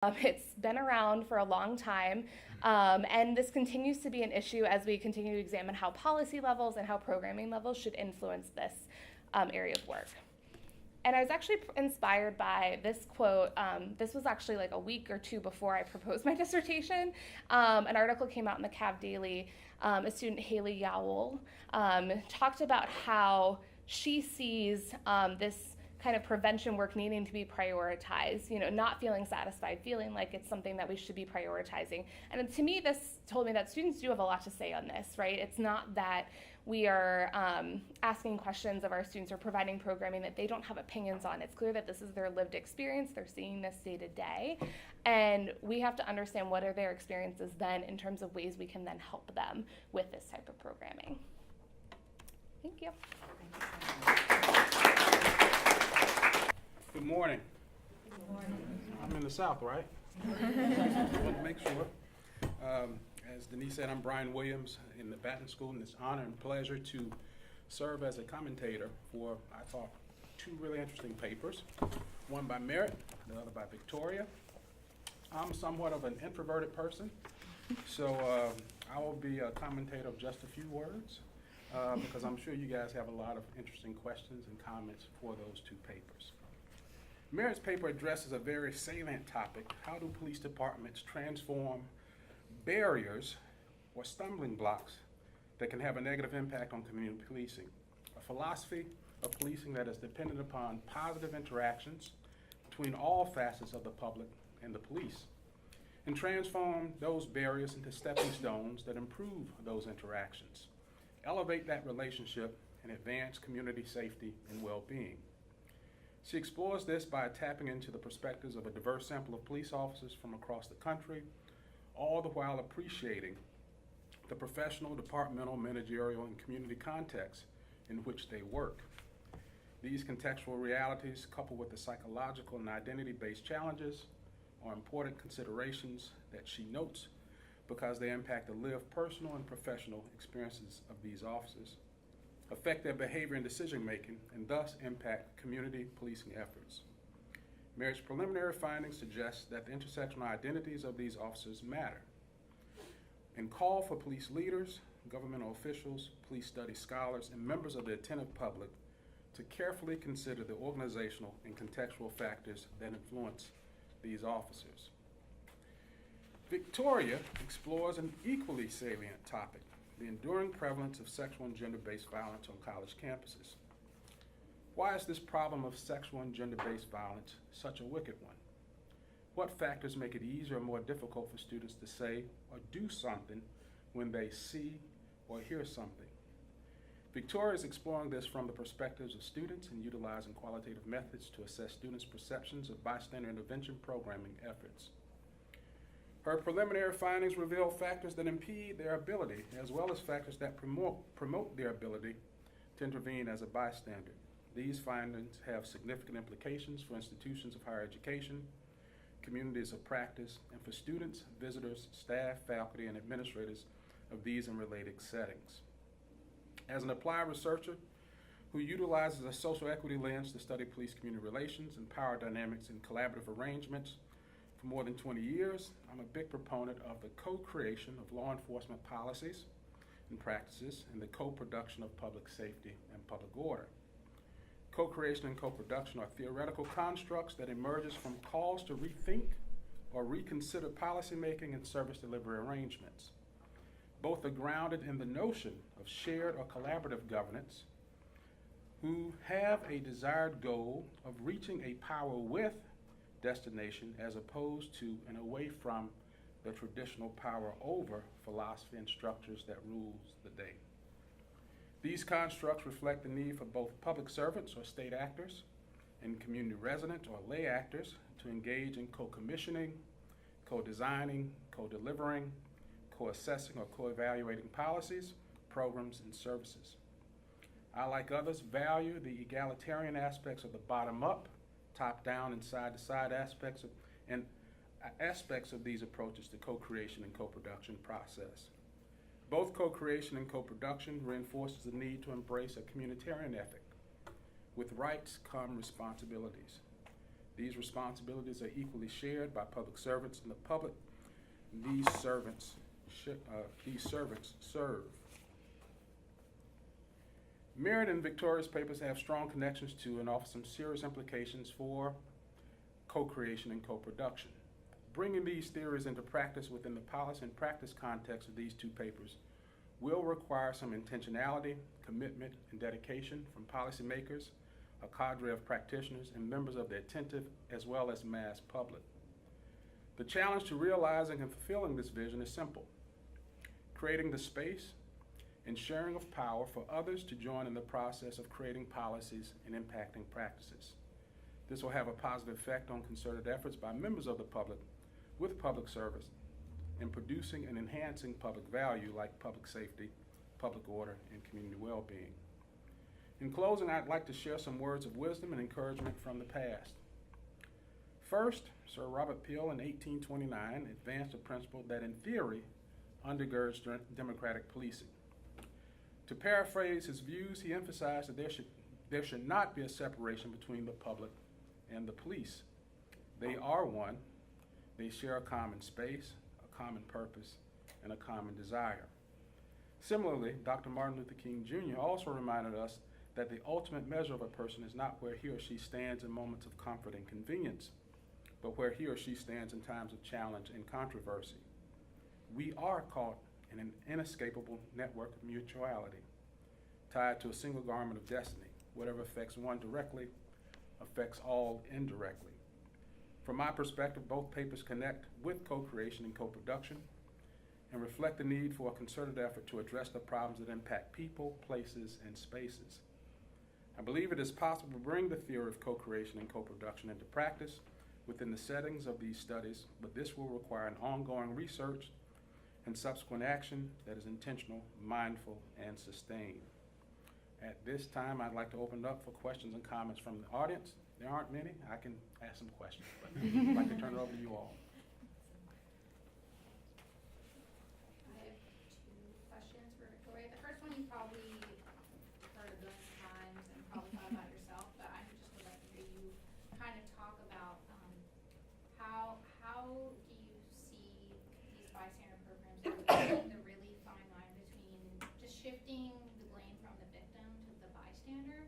It's been around for a long time, and this continues to be an issue as we continue to examine how policy levels and how programming levels should influence this area of work. And I was actually inspired by this quote. This was actually like a week or two before I proposed my dissertation. An article came out in the Cav Daily. A student, Haley Yowell, talked about how she sees this kind of prevention work needing to be prioritized, not feeling satisfied, feeling like it's something that we should be prioritizing. And to me, this told me that students do have a lot to say on this, right? It's not that we are asking questions of our students or providing programming that they don't have opinions on. It's clear that this is their lived experience. They're seeing this day to day. And we have to understand what are their experiences then in terms of ways we can then help them with this type of programming. Thank you. Good morning. Good morning. I'm in the South, right? I want to make sure. As Denise said, I'm Brian Williams in the Baton School, and it's an honor and pleasure to serve as a commentator for, I thought, two really interesting papers, one by Meret, the other by Victoria. I'm somewhat of an introverted person, so I will be a commentator of just a few words, because I'm sure you guys have a lot of interesting questions and comments for those two papers. Meret's paper addresses a very salient topic: how do police departments transform barriers or stumbling blocks that can have a negative impact on community policing? A philosophy of policing that is dependent upon positive interactions between all facets of the public and the police, and transform those barriers into stepping stones that improve those interactions, elevate that relationship, and advance community safety and well-being. She explores this by tapping into the perspectives of a diverse sample of police officers from across the country, all the while appreciating the professional, departmental, managerial, and community contexts in which they work. These contextual realities, coupled with the psychological and identity-based challenges, are important considerations that she notes because they impact the lived personal and professional experiences of these officers, affect their behavior and decision-making, and thus impact community policing efforts. Meret's preliminary findings suggest that the intersectional identities of these officers matter, and call for police leaders, governmental officials, police studies scholars, and members of the attentive public to carefully consider the organizational and contextual factors that influence these officers. Victoria explores an equally salient topic: the enduring prevalence of sexual and gender-based violence on college campuses. Why is this problem of sexual and gender-based violence such a wicked one? What factors make it easier or more difficult for students to say or do something when they see or hear something? Victoria is exploring this from the perspectives of students and utilizing qualitative methods to assess students' perceptions of bystander intervention programming efforts. Her preliminary findings reveal factors that impede their ability, as well as factors that promote their ability to intervene as a bystander. These findings have significant implications for institutions of higher education, communities of practice, and for students, visitors, staff, faculty, and administrators of these and related settings. As an applied researcher who utilizes a social equity lens to study police-community relations and power dynamics in collaborative arrangements for more than 20 years, I'm a big proponent of the co-creation of law enforcement policies and practices and the co-production of public safety and public order. Co-creation and co-production are theoretical constructs that emerges from calls to rethink or reconsider policymaking and service delivery arrangements. Both are grounded in the notion of shared or collaborative governance who have a desired goal of reaching a power with destination as opposed to and away from the traditional power over philosophy and structures that rules the day. These constructs reflect the need for both public servants or state actors and community residents or lay actors to engage in co-commissioning, co-designing, co-delivering, co-assessing, or co-evaluating policies, programs, and services. I, like others, value the egalitarian aspects of the bottom-up, top-down, and side-to-side aspects of these approaches to co-creation and co-production process. Both co-creation and co-production reinforces the need to embrace a communitarian ethic. With rights come responsibilities. These responsibilities are equally shared by public servants and the public. These servants serve. Meret and Victoria's papers have strong connections to and offer some serious implications for co-creation and co-production. Bringing these theories into practice within the policy and practice context of these two papers will require some intentionality, commitment, and dedication from policymakers, a cadre of practitioners, and members of the attentive as well as mass public. The challenge to realizing and fulfilling this vision is simple: creating the space and sharing of power for others to join in the process of creating policies and impacting practices. This will have a positive effect on concerted efforts by members of the public with public service in producing and enhancing public value like public safety, public order, and community well-being. In closing, I'd like to share some words of wisdom and encouragement from the past. First, Sir Robert Peel in 1829 advanced a principle that in theory undergirds democratic policing. To paraphrase his views, he emphasized that there should not be a separation between the public and the police. They are one. They share a common space, a common purpose, and a common desire. Similarly, Dr. Martin Luther King Jr. also reminded us that the ultimate measure of a person is not where he or she stands in moments of comfort and convenience, but where he or she stands in times of challenge and controversy. We are caught in an inescapable network of mutuality, tied to a single garment of destiny. Whatever affects one directly affects all indirectly. From my perspective, both papers connect with co-creation and co-production and reflect the need for a concerted effort to address the problems that impact people, places, and spaces. I believe it is possible to bring the theory of co-creation and co-production into practice within the settings of these studies, but this will require an ongoing research and subsequent action that is intentional, mindful, and sustained. At this time, I'd like to open it up for questions and comments from the audience. There aren't many. I can ask some questions, but I'd like to turn it over to you all. I have two questions for Victoria. The first one you probably heard a billion times and probably thought about yourself, but I just would like to hear you kind of talk about how do you see these bystander programs walking the really fine line between just shifting the blame from the victim to the bystander.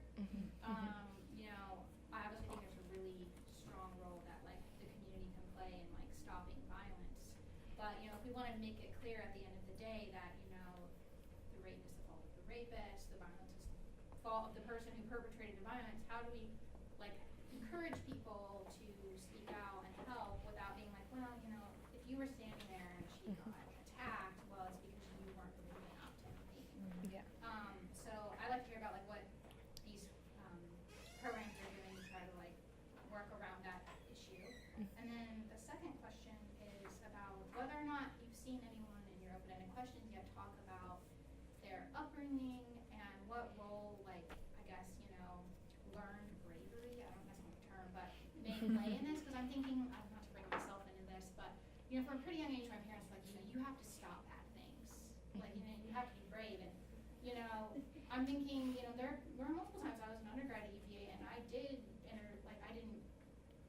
You know, I obviously think there's a really strong role that like the community can play in like stopping violence. But you know, if we want to make it clear at the end of the day that, you know, the rape is the fault of the rapist, the violence is the fault of the person who perpetrated the violence, how do we like encourage people to speak out and help without being like, well, you know, if you were standing there and she got attacked, well, it's because you weren't brave enough to intervene. Yeah. So I'd like to hear about like what these programs are doing to try to like work around that issue. And then the second question is about whether or not you've seen anyone in your open-ended questions yet talk about their upbringing and what role, like, I guess, you know, learned bravery, I don't know if that's the term, but may play in this, because I'm thinking, not to bring myself into this, but, you know, from a pretty young age, my parents were like, you know, you have to stop bad things. Like, you know, you have to be brave. And, you know, I'm thinking, you know, there were multiple times I was an undergrad at UVA, and I did I didn't,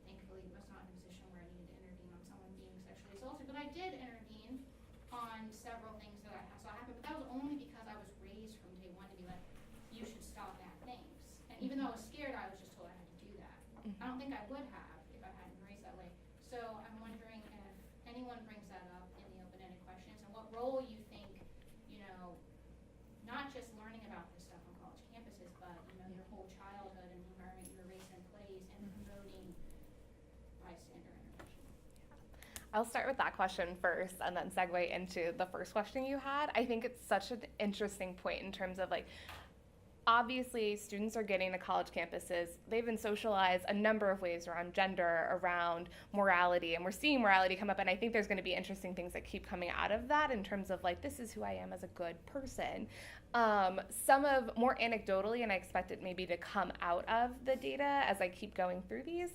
thankfully, was not in a position where I needed to intervene on someone being sexually assaulted, but I did intervene on several things that I saw happen, but that was only because I was raised from day one to be like, you should stop bad things. And even though I was scared, I was just told I had to do that. I don't think I would have if I hadn't been raised that way. So I'm wondering if anyone brings that up in the open-ended questions, and what role you think, you know, not just learning about this stuff on college campuses, but, you know, your whole childhood and the environment you were raised in plays in promoting bystander intervention. I'll start with that question first and then segue into the first question you had. I think it's such an interesting point in terms of like, obviously students are getting to college campuses. They've been socialized a number of ways around gender, around morality, and we're seeing morality come up, and I think there's going to be interesting things that keep coming out of that in terms of like, this is who I am as a good person. Some of, more anecdotally, and I expect it maybe to come out of the data as I keep going through these,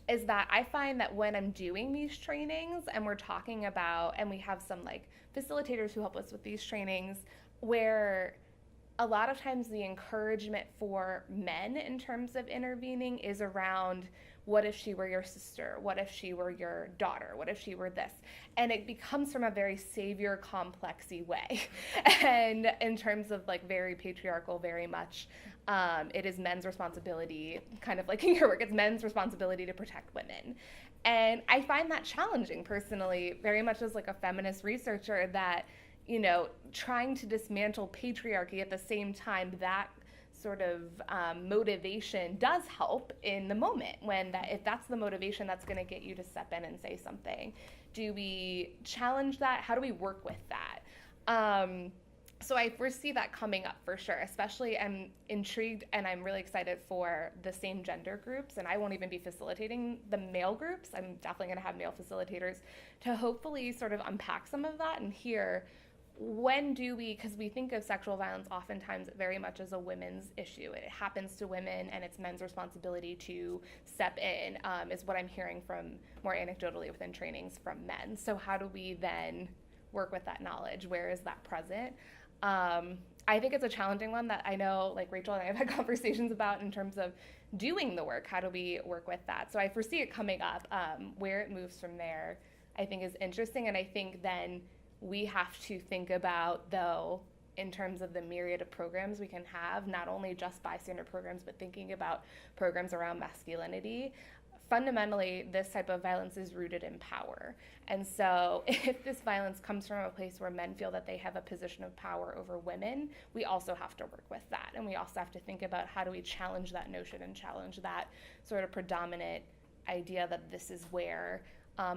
is that I find that when I'm doing these trainings and we're talking about, and we have some like facilitators who help us with these trainings, where a lot of times the encouragement for men in terms of intervening is around, what if she were your sister? What if she were your daughter? What if she were this? And it becomes from a very savior complexy way. And in terms of like very patriarchal, very much, it is men's responsibility, kind of like in your work, it's men's responsibility to protect women. And I find that challenging personally, very much as like a feminist researcher, that, you know, trying to dismantle patriarchy at the same time, that sort of motivation does help in the moment, when that, if that's the motivation that's going to get you to step in and say something. Do we challenge that? How do we work with that? So I foresee that coming up for sure. Especially, I'm intrigued and I'm really excited for the same gender groups, and I won't even be facilitating the male groups. I'm definitely going to have male facilitators to hopefully sort of unpack some of that and hear, when do we, because we think of sexual violence oftentimes very much as a women's issue. It happens to women and it's men's responsibility to step in, is what I'm hearing from more anecdotally within trainings from men. So how do we then work with that knowledge? Where is that present? I think it's a challenging one that I know like Rachel and I have had conversations about in terms of doing the work. How do we work with that? So I foresee it coming up. Where it moves from there, I think, is interesting. And I think then we have to think about, though, in terms of the myriad of programs we can have, not only just bystander programs, but thinking about programs around masculinity. Fundamentally, this type of violence is rooted in power. And so if this violence comes from a place where men feel that they have a position of power over women, we also have to work with that. And we also have to think about, how do we challenge that notion and challenge that sort of predominant idea that this is where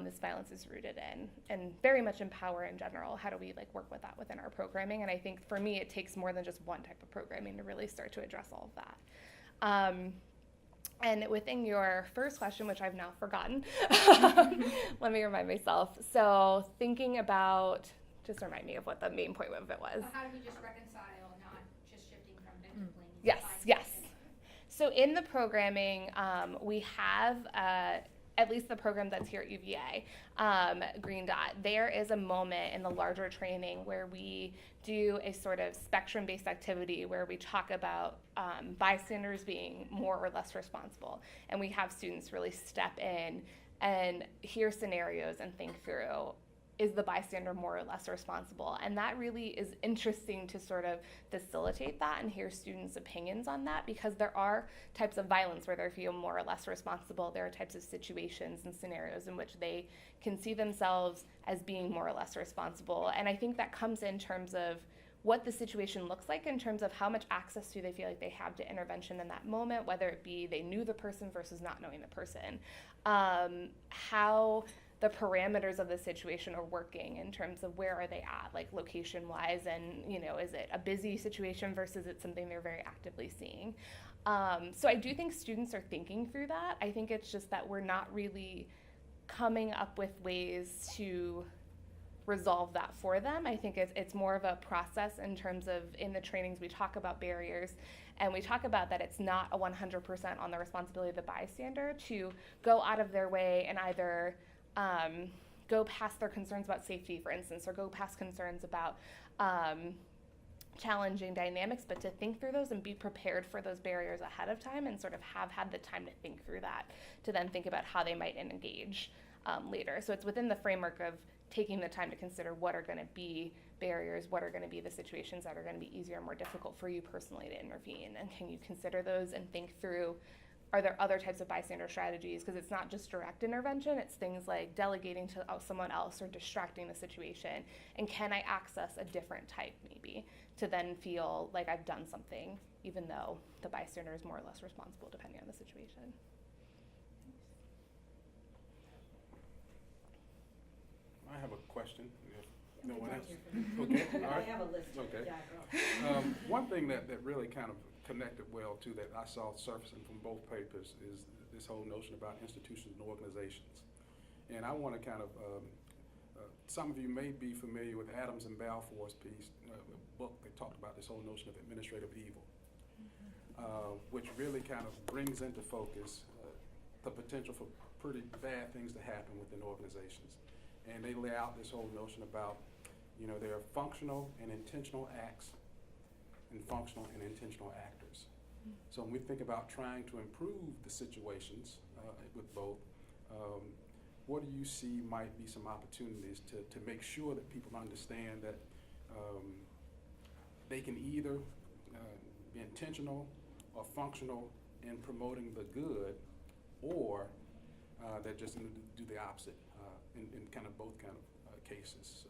this violence is rooted in, and very much in power in general. How do we like work with that within our programming? And I think for me, it takes more than just one type of programming to really start to address all of that. And within your first question, which I've now forgotten, let me remind myself. So thinking about, just remind me of what the main point of it was. Well, how do we just reconcile, not just shifting from victim blaming to Yes, yes. bystander? So in the programming, we have at least the program that's here at UVA, Green Dot, there is a moment in the larger training where we do a sort of spectrum-based activity where we talk about bystanders being more or less responsible. And we have students really step in and hear scenarios and think through, is the bystander more or less responsible? And that really is interesting to sort of facilitate that and hear students' opinions on that, because there are types of violence where they feel more or less responsible. There are types of situations and scenarios in which they can see themselves as being more or less responsible. And I think that comes in terms of what the situation looks like, in terms of how much access do they feel like they have to intervention in that moment, whether it be they knew the person versus not knowing the person. How the parameters of the situation are working in terms of where are they at, like location-wise, and, you know, is it a busy situation versus it's something they're very actively seeing. So I do think students are thinking through that. I think it's just that we're not really coming up with ways to resolve that for them. I think it's more of a process in terms of, in the trainings we talk about barriers, and we talk about that it's not a 100% on the responsibility of the bystander to go out of their way and either go past their concerns about safety, for instance, or go past concerns about challenging dynamics, but to think through those and be prepared for those barriers ahead of time and sort of have had the time to think through that, to then think about how they might engage later. So it's within the framework of taking the time to consider what are going to be barriers, what are going to be the situations that are going to be easier and more difficult for you personally to intervene, and can you consider those and think through, are there other types of bystander strategies? Because it's not just direct intervention, it's things like delegating to someone else or distracting the situation. And can I access a different type, maybe, to then feel like I've done something, even though the bystander is more or less responsible depending on the situation. I have a question. No I'll one be else? down here for Okay, all I right. have a list. Okay. Yeah, go. One thing that really kind of connected well to that I saw surfacing from both papers is this whole notion about institutions and organizations. And I want to kind of, some of you may be familiar with Adams and Balfour's piece, book that talked about this whole notion of administrative evil, which really kind of brings into focus the potential for pretty bad things to happen within organizations. And they lay out this whole notion about, you know, there are functional and intentional acts and functional and intentional actors. So when we think about trying to improve the situations with both, what do you see might be some opportunities to make sure that people understand that they can either be intentional or functional in promoting the good, or they're just going to do the opposite in kind of both kind of cases. So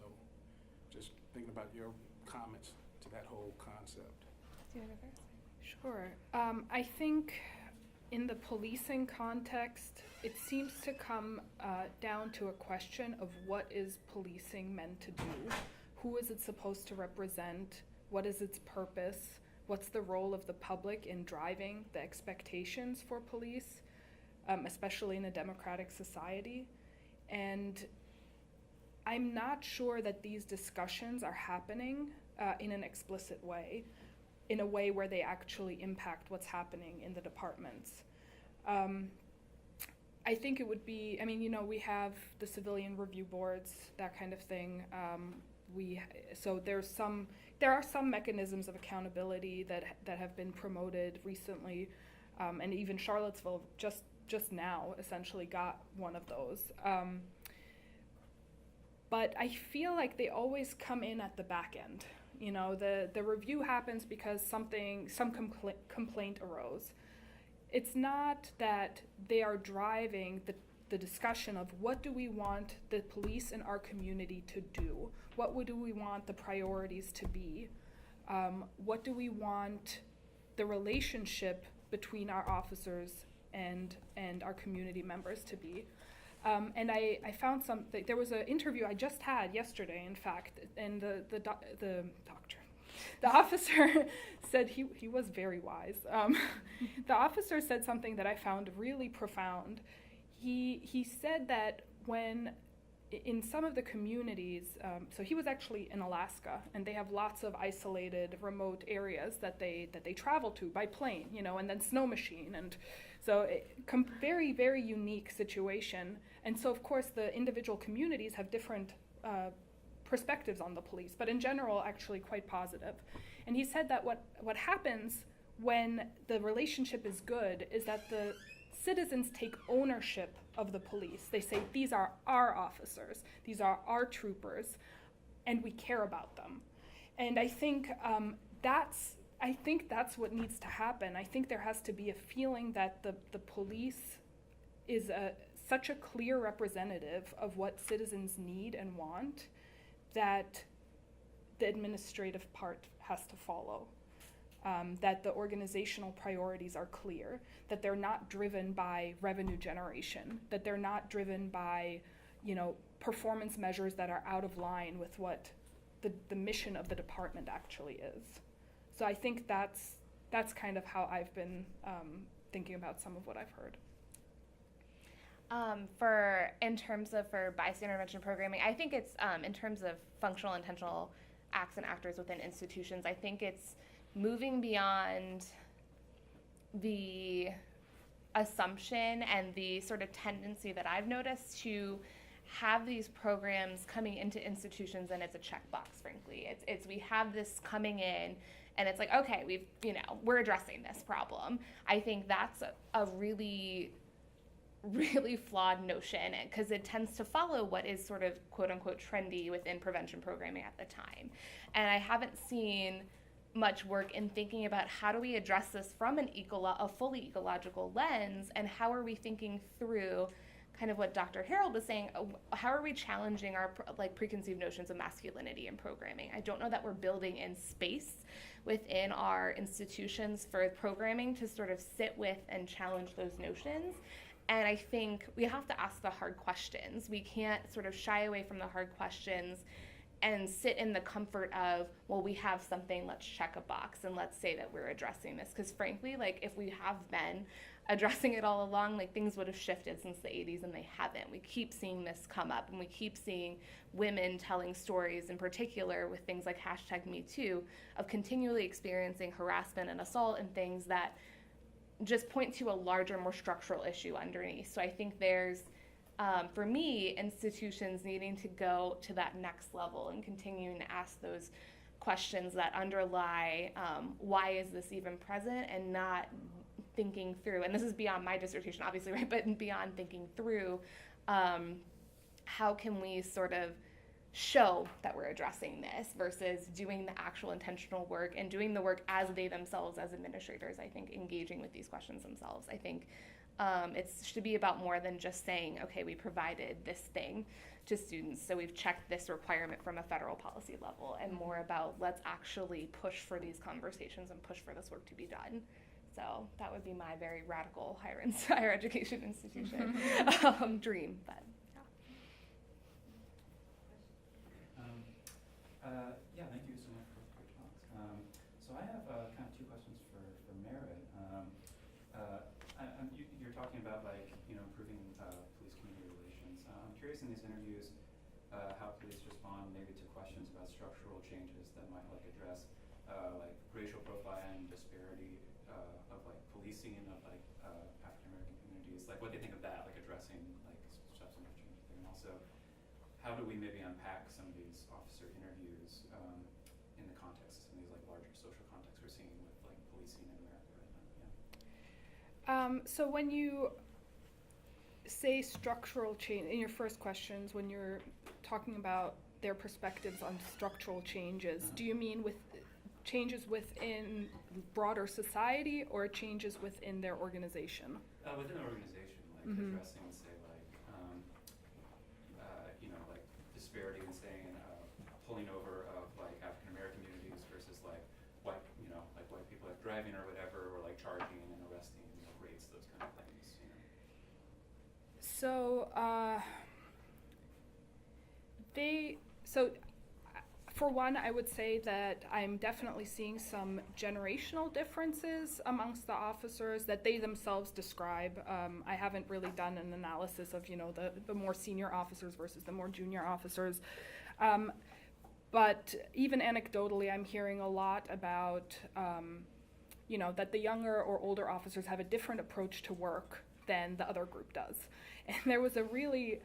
just thinking about your comments to that whole concept. Do you want to go first? Sure. I think in the policing context, it seems to come down to a question of what is policing meant to do? Who is it supposed to represent? What is its purpose? What's the role of the public in driving the expectations for police, especially in a democratic society? And I'm not sure that these discussions are happening in an explicit way, in a way where they actually impact what's happening in the departments. I think it would be, we have the civilian review boards, that kind of thing. So there are some mechanisms of accountability that have been promoted recently, and even Charlottesville just now essentially got one of those. But I feel like they always come in at the back end. The review happens because some complaint arose. It's not that they are driving the discussion of what do we want the police in our community to do? What do we want the priorities to be? What do we want the relationship between our officers and our community members to be? And I found something. There was an interview I just had yesterday, in fact, and the officer said he was very wise. The officer said something that I found really profound. He said that when in some of the communities, so he was actually in Alaska, and they have lots of isolated, remote areas that they travel to by plane, and then snow machine, and so very, very unique situation. And so, of course, the individual communities have different perspectives on the police, but in general, actually quite positive. And he said that what happens when the relationship is good is that the citizens take ownership of the police. They say, these are our officers, these are our troopers, and we care about them. And I think that's what needs to happen. I think there has to be a feeling that the police is such a clear representative of what citizens need and want that the administrative part has to follow. That the organizational priorities are clear, that they're not driven by revenue generation, that they're not driven by, performance measures that are out of line with what the mission of the department actually is. So I think that's kind of how I've been thinking about some of what I've heard. In terms of bystander intervention programming, I think it's in terms of functional intentional acts and actors within institutions, I think it's moving beyond the assumption and the sort of tendency that I've noticed to have these programs coming into institutions and it's a checkbox, frankly. It's we have this coming in and it's like, okay, we're addressing this problem. I think that's a really, really flawed notion because it tends to follow what is sort of quote unquote trendy within prevention programming at the time. And I haven't seen much work in thinking about how do we address this from a fully ecological lens, and how are we thinking through kind of what Dr. Harold was saying, how are we challenging our preconceived notions of masculinity in programming? I don't know that we're building in space within our institutions for programming to sort of sit with and challenge those notions. And I think we have to ask the hard questions. We can't sort of shy away from the hard questions and sit in the comfort of, well, we have something, let's check a box and let's say that we're addressing this. Because frankly, if we have been addressing it all along, things would have shifted since the 80s and they haven't. We keep seeing this come up, and we keep seeing women telling stories, in particular with things like #MeToo, of continually experiencing harassment and assault and things that just point to a larger, more structural issue underneath. So I think there's, for me, institutions needing to go to that next level and continuing to ask those questions that underlie why is this even present, and not thinking through, and this is beyond my dissertation, obviously, right, but beyond thinking through how can we sort of show that we're addressing this versus doing the actual intentional work and doing the work as they themselves, as administrators, I think, engaging with these questions themselves. I think it should be about more than just saying, okay, we provided this thing to students, so we've checked this requirement from a federal policy level, and more about let's actually push for these conversations and push for this work to be done. So that would be my very radical higher education institution dream. But yeah, thank you so much for your talks. So I have kind of two questions for Meret. You're talking about improving police community relations. I'm curious in these interviews how police respond maybe to questions about structural changes that might address racial profiling, disparity of policing of African American communities. What do you think of that? Addressing substantive changes there, and also how do we maybe unpack some of these officer interviews in the context of some of these larger social contexts we're seeing with policing in America right now? Yeah. So when you say structural change in your first questions, when you're talking about their perspectives on structural changes, do you mean with changes within broader society or changes within their organization? Within the organization, addressing, say, disparity in saying pulling over of African American communities versus white people driving or whatever, or charging and arresting rates, those kind of things. So for one, I would say that I'm definitely seeing some generational differences amongst the officers that they themselves describe. I haven't really done an analysis of, the more senior officers versus the more junior officers. But even anecdotally, I'm hearing a lot about, that the younger or older officers have a different approach to work than the other group does. And there was a really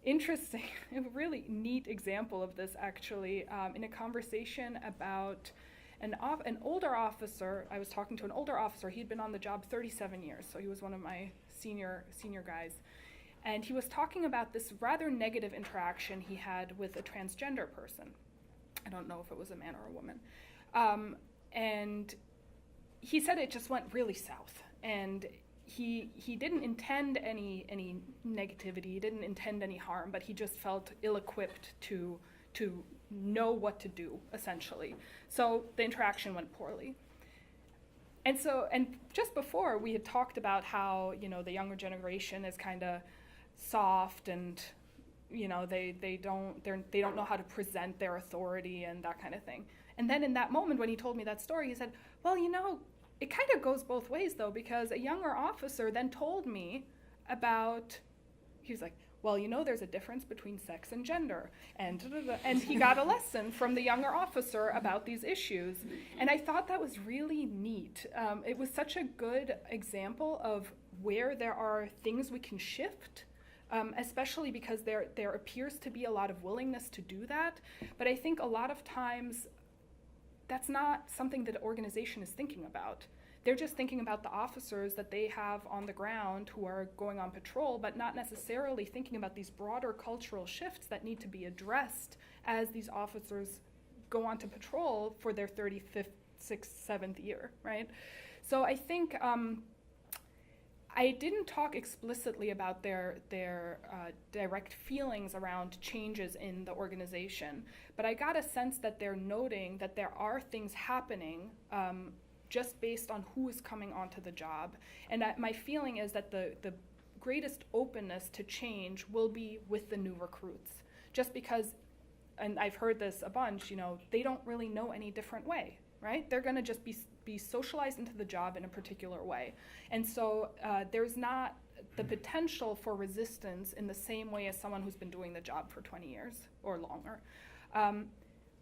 interesting, a really neat example of this actually in a conversation about an older officer. I was talking to an older officer. He'd been on the job 37 years, so he was one of my senior guys. And he was talking about this rather negative interaction he had with a transgender person. I don't know if it was a man or a woman. And he said it just went really south. And he didn't intend any negativity, he didn't intend any harm, but he just felt ill-equipped to know what to do, essentially. So the interaction went poorly. And just before, we had talked about how, the younger generation is kind of soft and, they don't know how to present their authority and that kind of thing. And then in that moment when he told me that story, he said, well, it kind of goes both ways, though, because a younger officer then told me about, he was like, well, there's a difference between sex and gender. And he got a lesson from the younger officer about these issues. And I thought that was really neat. It was such a good example of where there are things we can shift, especially because there appears to be a lot of willingness to do that. But I think a lot of times, that's not something that the organization is thinking about. They're just thinking about the officers that they have on the ground who are going on patrol, but not necessarily thinking about these broader cultural shifts that need to be addressed as these officers go on to patrol for their 35th, 6th, 7th year, right? So I think I didn't talk explicitly about their direct feelings around changes in the organization, but I got a sense that they're noting that there are things happening just based on who is coming onto the job. And my feeling is that the greatest openness to change will be with the new recruits, just because, and I've heard this a bunch, they don't really know any different way, right? They're going to just be socialized into the job in a particular way. And so there's not the potential for resistance in the same way as someone who's been doing the job for 20 years or longer.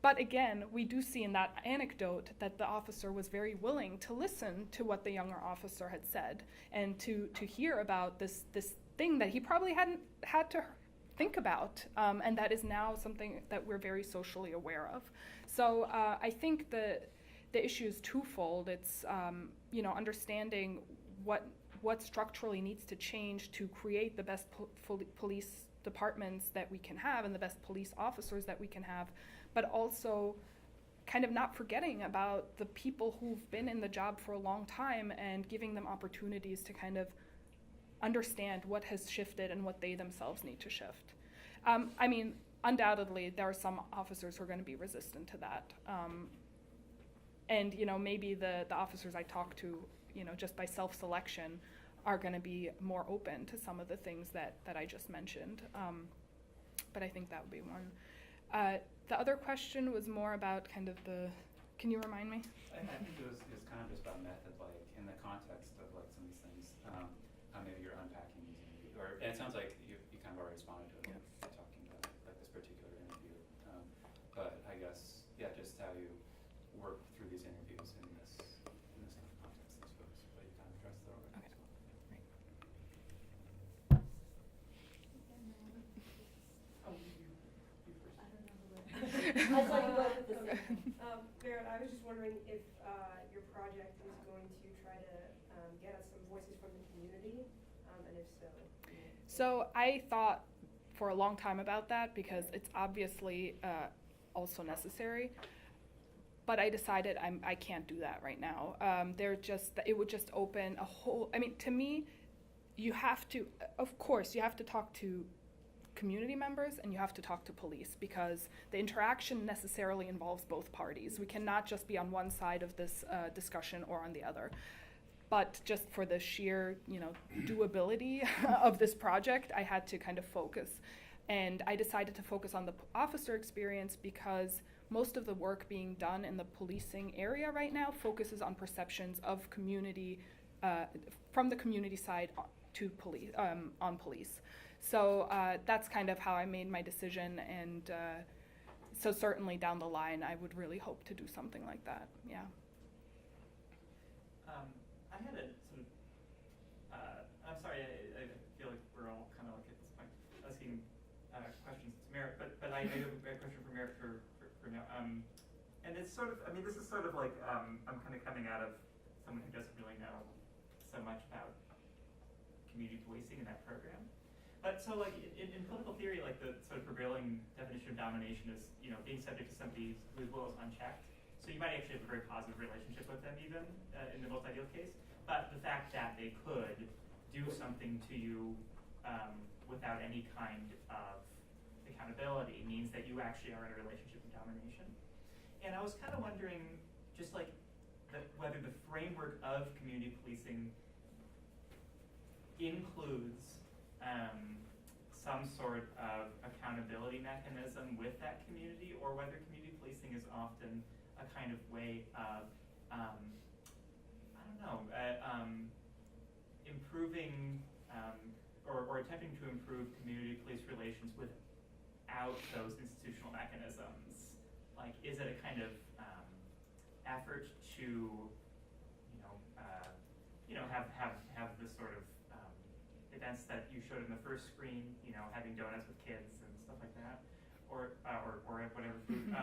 But again, we do see in that anecdote that the officer was very willing to listen to what the younger officer had said and to hear about this thing that he probably hadn't had to think about, and that is now something that we're very socially aware of. So I think the issue is twofold. It's understanding what structurally needs to change to create the best police departments that we can have and the best police officers that we can have, but also kind of not forgetting about the people who've been in the job for a long time and giving them opportunities to kind of understand what has shifted and what they themselves need to shift. Undoubtedly, there are some officers who are going to be resistant to that. And maybe the officers I talk to, just by self-selection, are going to be more open to some of the things that I just mentioned. But I think that would be one. The other question was more about kind of can you remind me? I think it was kind of just about method, like in the context of like some of these things, how maybe you're unpacking these interviews, and it sounds like you kind of already responded to it, like, talking about like this particular interview. But I guess, just how you work through these interviews in this kind of context, I suppose. But you kind of addressed that already as well. I saw you both at the same time. Meret, I was just wondering if your project is going to try to get us some voices from the community, and if so. So I thought for a long time about that because it's obviously also necessary. But I decided I can't do that right now. It would just open a whole. To me, you have to talk to community members and you have to talk to police because the interaction necessarily involves both parties. We cannot just be on one side of this discussion or on the other. But just for the sheer, doability of this project, I had to kind of focus. And I decided to focus on the officer experience because most of the work being done in the policing area right now focuses on perceptions of community, from the community side to police, on police. So that's kind of how I made my decision, and so certainly down the line, I would really hope to do something like that. Yeah. I had I'm sorry, I feel like we're all kind of like at this point asking questions to Meret, but I have a question for Meret for now. And it's sort of, this is sort of like I'm kind of coming out of someone who doesn't really know so much about community policing in that program. But so like in political theory, like the sort of prevailing definition of domination is, being subject to somebody whose will is unchecked. So you might actually have a very positive relationship with them even, in the most ideal case. But the fact that they could do something to you without any kind of accountability means that you actually are in a relationship of domination. And I was kind of wondering, just like whether the framework of community policing includes some sort of accountability mechanism with that community, or whether community policing is often a kind of way of, improving or attempting to improve community police relations without those institutional mechanisms. Like, is it a kind of effort to, have this sort of events that you showed in the first screen, having donuts with kids and stuff like that, or whatever food,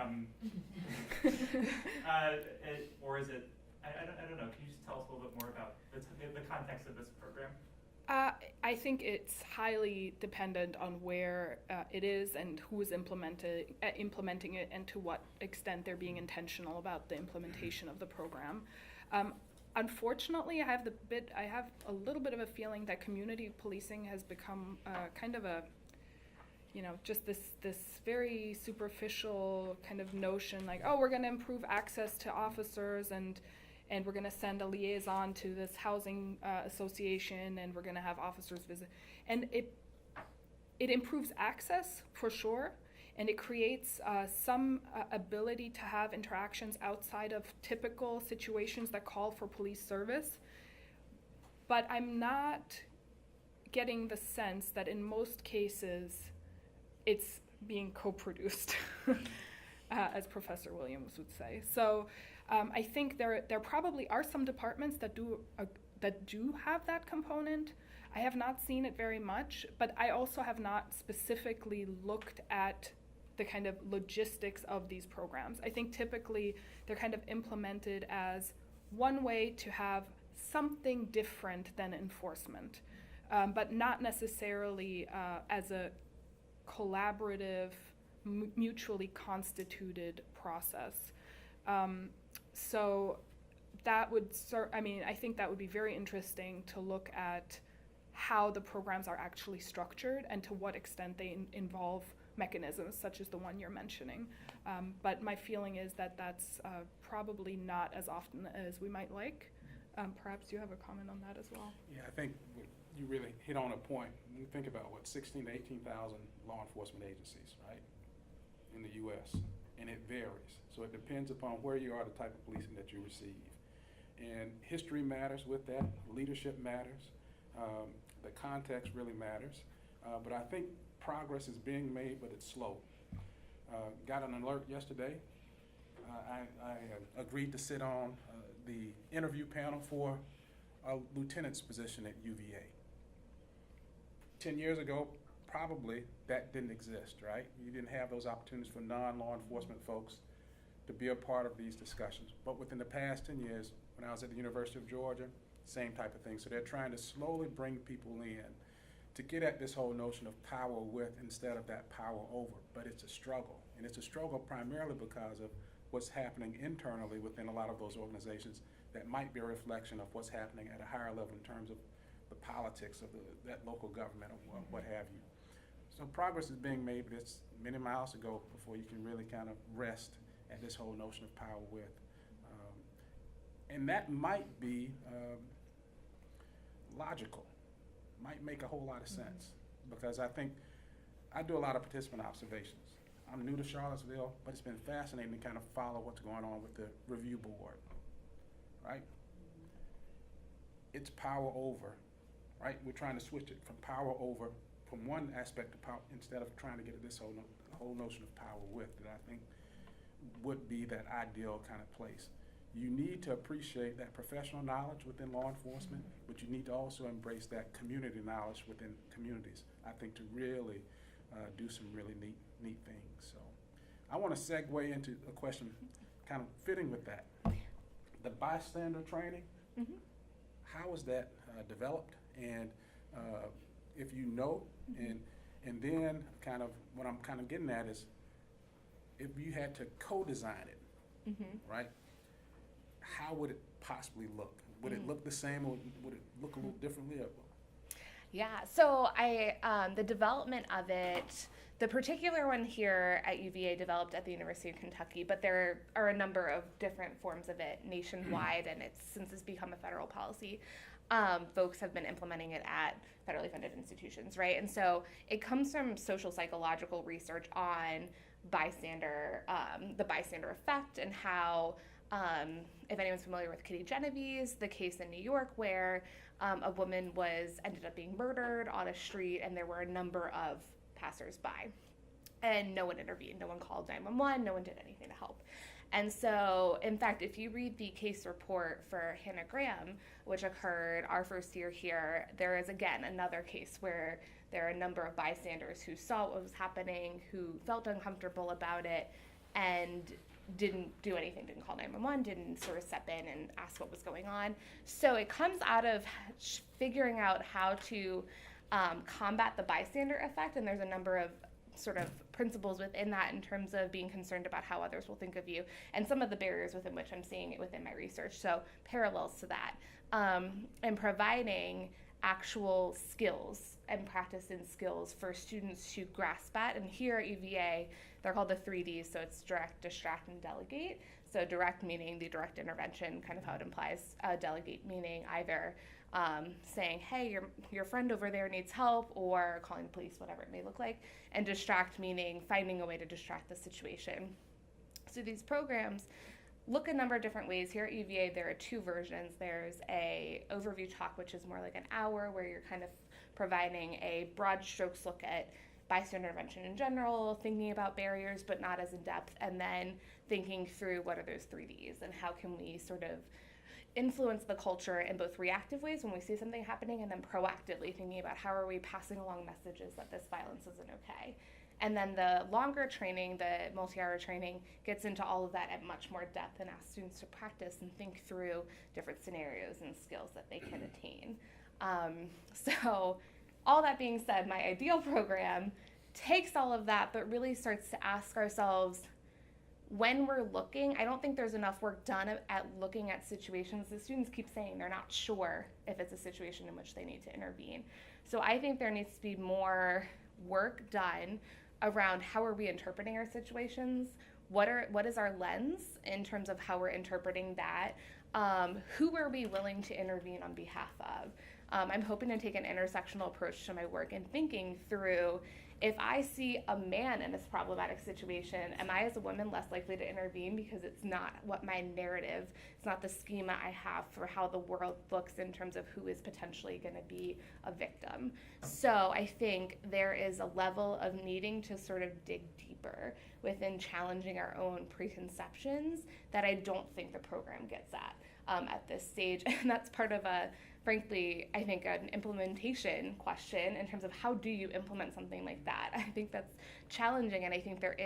or is it? I don't know. Can you just tell us a little bit more about the context of this program? I think it's highly dependent on where it is and who is implementing it, and to what extent they're being intentional about the implementation of the program. Unfortunately, I have a little bit of a feeling that community policing has become kind of a, just this very superficial kind of notion, like, oh, we're going to improve access to officers, and we're going to send a liaison to this housing association, and we're going to have officers visit. And it improves access, for sure, and it creates some ability to have interactions outside of typical situations that call for police service. But I'm not getting the sense that in most cases it's being co-produced, as Professor Williams would say. So I think there probably are some departments that do that do have that component. I have not seen it very much, but I also have not specifically looked at the kind of logistics of these programs. I think typically they're kind of implemented as one way to have something different than enforcement, but not necessarily as a collaborative, mutually constituted process. So that would I think that would be very interesting to look at how the programs are actually structured and to what extent they involve mechanisms such as the one you're mentioning. But my feeling is that that's probably not as often as we might like. Perhaps you have a comment on that as well. Yeah, I think you really hit on a point. When you think about 16 to 18,000 law enforcement agencies, right, in the U.S., and it varies. So it depends upon where you are, the type of policing that you receive. And history matters with that, leadership matters, the context really matters. But I think progress is being made, but it's slow. Got an alert yesterday. I agreed to sit on the interview panel for a lieutenant's position at UVA. 10 years ago, probably that didn't exist, right? You didn't have those opportunities for non-law enforcement folks to be a part of these discussions. But within the past 10 years, when I was at the University of Georgia, same type of thing. So they're trying to slowly bring people in to get at this whole notion of power with instead of that power over. But it's a struggle. And it's a struggle primarily because of what's happening internally within a lot of those organizations that might be a reflection of what's happening at a higher level in terms of the politics of that local government or what have you. So progress is being made, but it's many miles to go before you can really kind of rest at this whole notion of power with. And that might be logical, might make a whole lot of sense, because I think I do a lot of participant observations. I'm new to Charlottesville, but it's been fascinating to kind of follow what's going on with the review board, right? It's power over, right? We're trying to switch it from power over, from one aspect of power, instead of trying to get at this whole notion of power with, that I think would be that ideal kind of place. You need to appreciate that professional knowledge within law enforcement, but you need to also embrace that community knowledge within communities, I think, to really do some really neat things. So I want to segue into a question kind of fitting with that. The bystander training, how is that developed? And if you know, and then kind of what I'm kind of getting at is, if you had to co-design it, right? How would it possibly look? Would it look the same, or would it look a little differently? Yeah, so the development of it, the particular one here at UVA developed at the University of Kentucky, but there are a number of different forms of it nationwide, and since it's become a federal policy, folks have been implementing it at federally funded institutions, right? And so it comes from social psychological research on bystander, the bystander effect, and how, if anyone's familiar with Kitty Genevieve's, the case in New York where a woman ended up being murdered on a street, and there were a number of passersby, and no one intervened, no one called 911, no one did anything to help. And so, in fact, if you read the case report for Hannah Graham, which occurred our first year here, there is again another case where there are a number of bystanders who saw what was happening, who felt uncomfortable about it, and didn't do anything, didn't call 911, didn't sort of step in and ask what was going on. So it comes out of figuring out how to combat the bystander effect, and there's a number of sort of principles within that in terms of being concerned about how others will think of you, and some of the barriers within which I'm seeing it within my research. So parallels to that, and providing actual skills and practice and skills for students to grasp at. And here at UVA, they're called the 3Ds, so it's direct, distract, and delegate. So direct meaning the direct intervention, kind of how it implies. Delegate meaning either saying, hey, your friend over there needs help, or calling the police, whatever it may look like. And distract meaning finding a way to distract the situation. So these programs look a number of different ways. Here at UVA, there are two versions. There's a overview talk, which is more like an hour, where you're kind of providing a broad strokes look at bystander intervention in general, thinking about barriers, but not as in depth, and then thinking through what are those 3Ds and how can we sort of influence the culture in both reactive ways when we see something happening, and then proactively thinking about how are we passing along messages that this violence isn't okay. And then the longer training, the multi-hour training, gets into all of that at much more depth and asks students to practice and think through different scenarios and skills that they can attain. So all that being said, my ideal program takes all of that, but really starts to ask ourselves, when we're looking, I don't think there's enough work done at looking at situations. The students keep saying they're not sure if it's a situation in which they need to intervene. So I think there needs to be more work done around how are we interpreting our situations, what is our lens in terms of how we're interpreting that, who are we willing to intervene on behalf of. I'm hoping to take an intersectional approach to my work and thinking through, if I see a man in this problematic situation, am I as a woman less likely to intervene because it's not what my narrative, it's not the schema I have for how the world looks in terms of who is potentially going to be a victim. So I think there is a level of needing to sort of dig deeper within challenging our own preconceptions that I don't think the program gets at this stage. And that's part of frankly, I think an implementation question in terms of how do you implement something like that. I think that's challenging, and I think there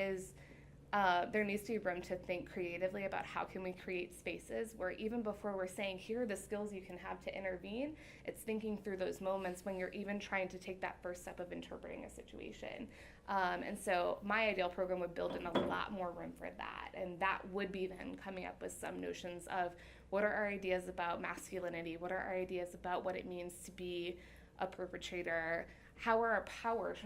needs to be room to think creatively about how can we create spaces where even before we're saying here are the skills you can have to intervene, it's thinking through those moments when you're even trying to take that first step of interpreting a situation. And so my ideal program would build in a lot more room for that, and that would be then coming up with some notions of what are our ideas about masculinity, what are our ideas about what it means to be a perpetrator, how are our power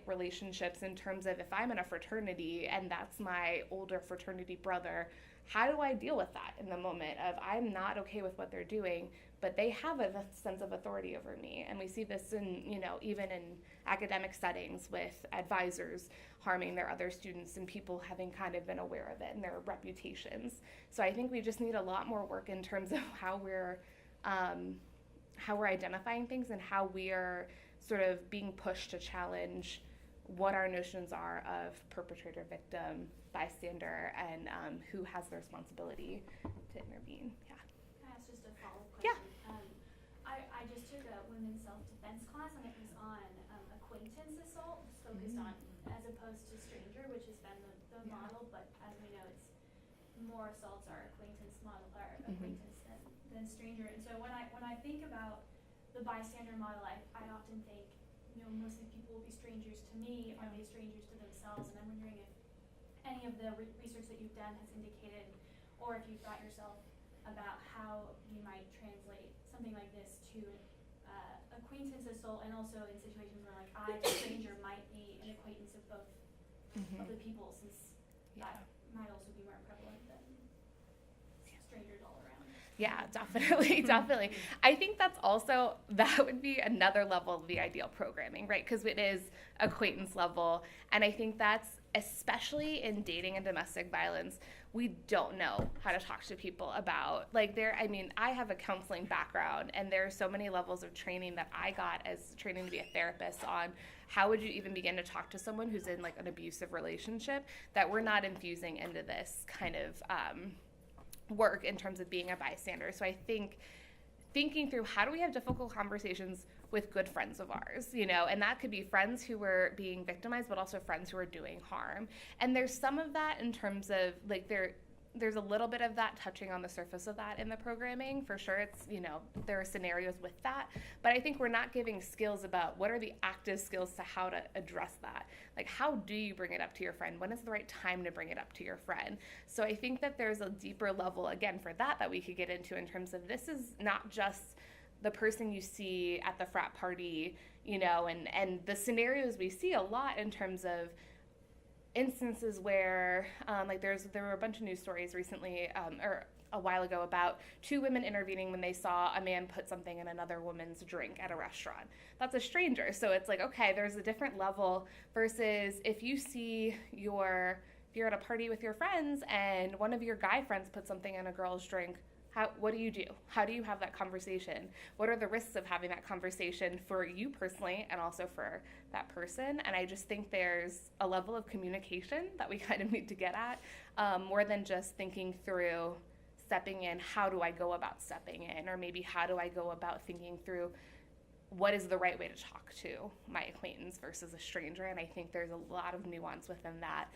relationships in terms of if I'm in a fraternity and that's my older fraternity brother, how do I deal with that in the moment of I'm not okay with what they're doing, but they have a sense of authority over me. And we see this in, even in academic settings with advisors harming their other students and people having kind of been aware of it and their reputations. So I think we just need a lot more work in terms of how we're identifying things and how we are sort of being pushed to challenge what our notions are of perpetrator, victim, bystander, and who has the responsibility to intervene. Yeah. Can I ask just a follow-up Yeah. question? I just took a women's self-defense class, and it was on acquaintance assault, focused on as opposed to stranger, which has been the model, but as we know, it's more assaults are acquaintance model or acquaintance than stranger. And so when I think about the bystander model, I often think, most of the people will be strangers to me. Are they strangers to themselves? And I'm wondering if any of the research that you've done has indicated, or if you've thought yourself about how you might translate something like this to acquaintance assault, and also in situations where I, a stranger, might be an acquaintance of both of the people, since that might also be more prevalent than strangers all around. Yeah, definitely. I think that would be another level of the ideal programming, right? Because it is acquaintance level. And I think that's, especially in dating and domestic violence, we don't know how to talk to people about, I have a counseling background, and there are so many levels of training that I got as training to be a therapist on how would you even begin to talk to someone who's in an abusive relationship, that we're not infusing into this kind of work in terms of being a bystander. So I think thinking through how do we have difficult conversations with good friends of ours, and that could be friends who were being victimized, but also friends who are doing harm. And there's some of that in terms of there's a little bit of that touching on the surface of that in the programming. For sure, it's, there are scenarios with that, but I think we're not giving skills about what are the active skills to how to address that. How do you bring it up to your friend? When is the right time to bring it up to your friend? So I think that there's a deeper level, again, for that we could get into in terms of this is not just the person you see at the frat party, and the scenarios we see a lot in terms of instances where, there were a bunch of news stories recently, or a while ago, about two women intervening when they saw a man put something in another woman's drink at a restaurant. That's a stranger. So it's okay, there's a different level versus if you see if you're at a party with your friends and one of your guy friends put something in a girl's drink, what do you do? How do you have that conversation? What are the risks of having that conversation for you personally and also for that person? And I just think there's a level of communication that we kind of need to get at, more than just thinking through stepping in, how do I go about stepping in? Or maybe how do I go about thinking through what is the right way to talk to my acquaintance versus a stranger? And I think there's a lot of nuance within that